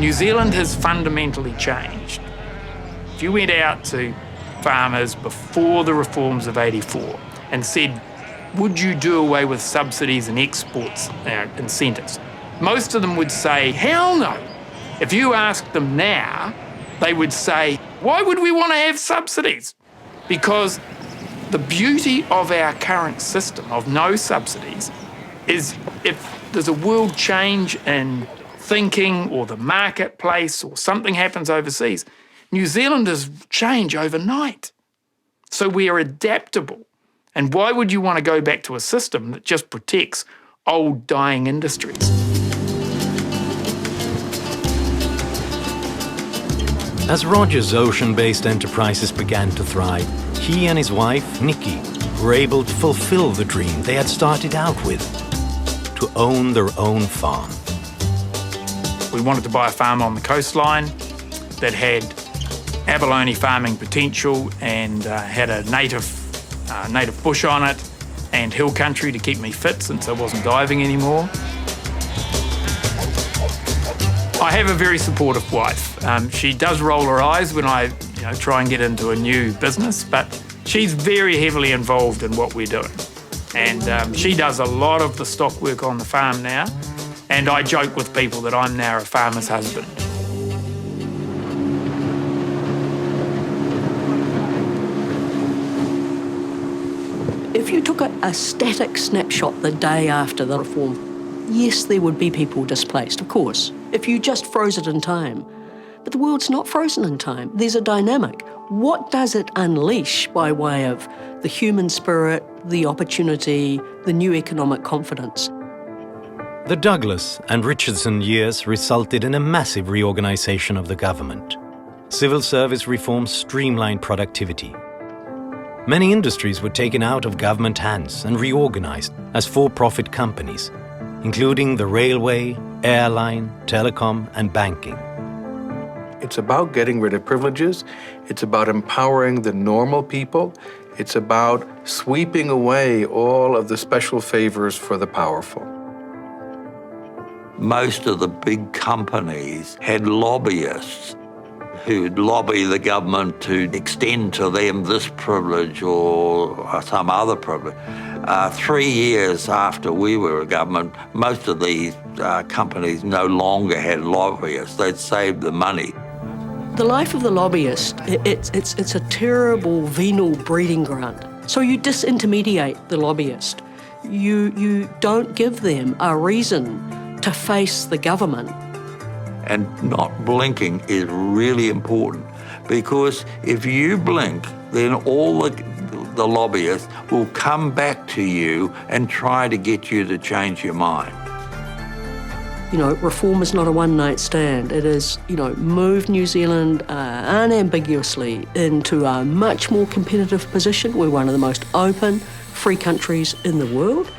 New Zealand has fundamentally changed. If you went out to farmers before the reforms of '84 and said, would you do away with subsidies and exports incentives? Most of them would say, hell no. If you asked them now, they would say, why would we want to have subsidies? Because the beauty of our current system of no subsidies is if there's a world change in thinking or the marketplace or something happens overseas, New Zealanders change overnight. So we are adaptable. And why would you want to go back to a system that just protects old, dying industries? As Roger's ocean-based enterprises began to thrive, he and his wife, Nikki, were able to fulfill the dream they had started out with, to own their own farm. We wanted to buy a farm on the coastline that had abalone farming potential and had a native bush on it and hill country to keep me fit since I wasn't diving anymore. I have a very supportive wife. She does roll her eyes when I try and get into a new business, but she's very heavily involved in what we're doing. And she does a lot of the stock work on the farm now, and I joke with people that I'm now a farmer's husband. If you took a static snapshot the day after the reform, yes, there would be people displaced, of course, if you just froze it in time. But the world's not frozen in time. There's a dynamic. What does it unleash by way of the human spirit, the opportunity, the new economic confidence? The Douglas and Richardson years resulted in a massive reorganization of the government. Civil service reforms streamlined productivity. Many industries were taken out of government hands and reorganized as for-profit companies, including the railway, airline, telecom, and banking. It's about getting rid of privileges. It's about empowering the normal people. It's about sweeping away all of the special favors for the powerful. Most of the big companies had lobbyists who'd lobby the government to extend to them this privilege or some other privilege. 3 years after we were a government, most of these companies no longer had lobbyists. They'd saved the money. The life of the lobbyist, it's a terrible venal breeding ground. So you disintermediate the lobbyist. You don't give them a reason to face the government. And not blinking is really important, because if you blink, then all the lobbyists will come back to you and try to get you to change your mind. Reform is not a one-night stand. It is, move New Zealand unambiguously into a much more competitive position. We're one of the most open, free countries in the world.